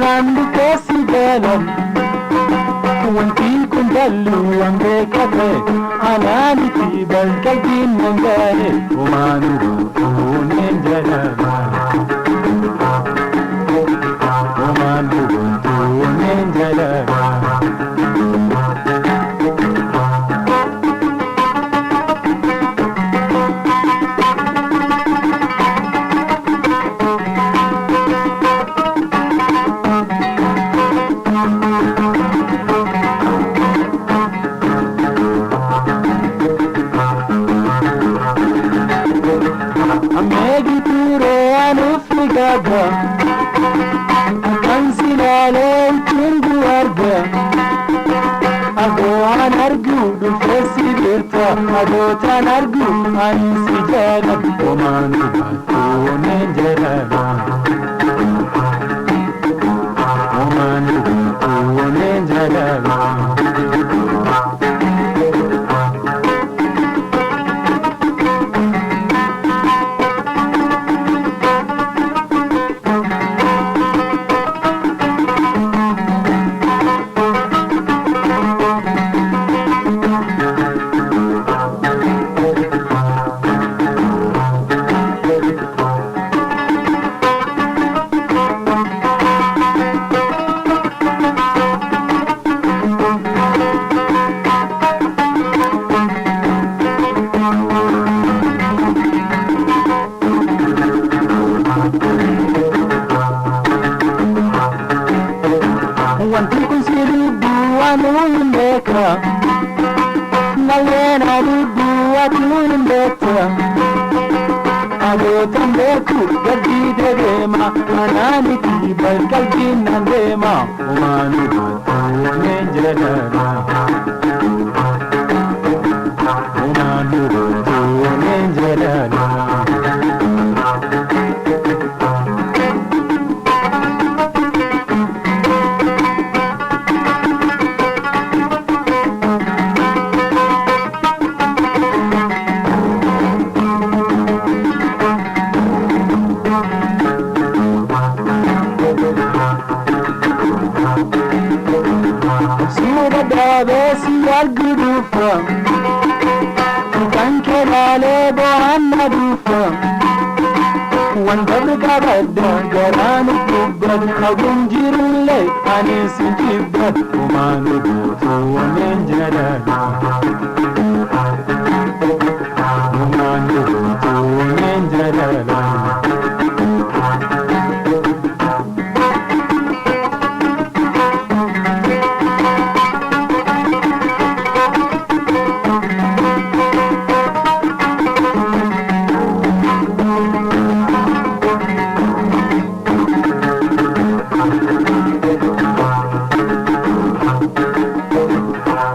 randu kesigalan wanti kun jallu ambekate ananiti balkalbin nangane umanu tunen jalama umanu tunen jalama Amegi pure anufigada Ansilale tungu arga Ago anargu dufesi birta Ago tanargu ansi jala Omanu batune jalala Omanu batune jalala Wanti kun sirribu anuun beeka Nalena ribu atuun beeka Agootan beeku gaddi deema Anaaniti balkalbiin nan deema Umaanu batuuneen jalala Umaanu batuuneen jalala Besi argudufa Kanke lale bohanna dufa Wandar gabadda garanu kubbad Agunjirulle anisi jibbad Umanu butu wanen jalala Umanu butu wanen jalala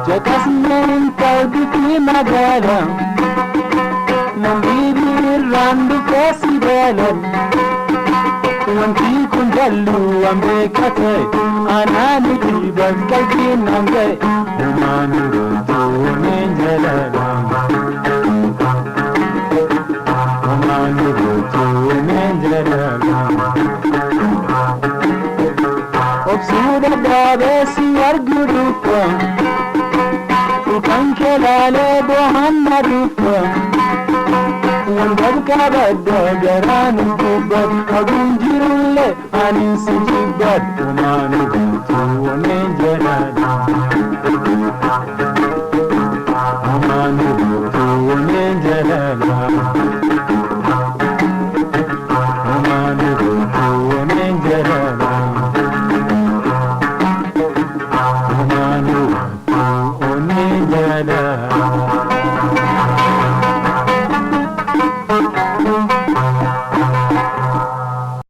Jakasmen kalbiki magala Nambiri randu kesigalan Wanti kun jallu ambekate Ananiti balkalbin nange Umanu tunen jalala Umanu tunen jalala Obsuda dabesi argudufa Kanke lale bohanna dufa Wandar kabadda garanu kubbad Agunjirulle anisi jibbad Umanu butu wanen jalala Umanu butu wanen jalala Umanu butu wanen jalala Umanu butu wanen jalala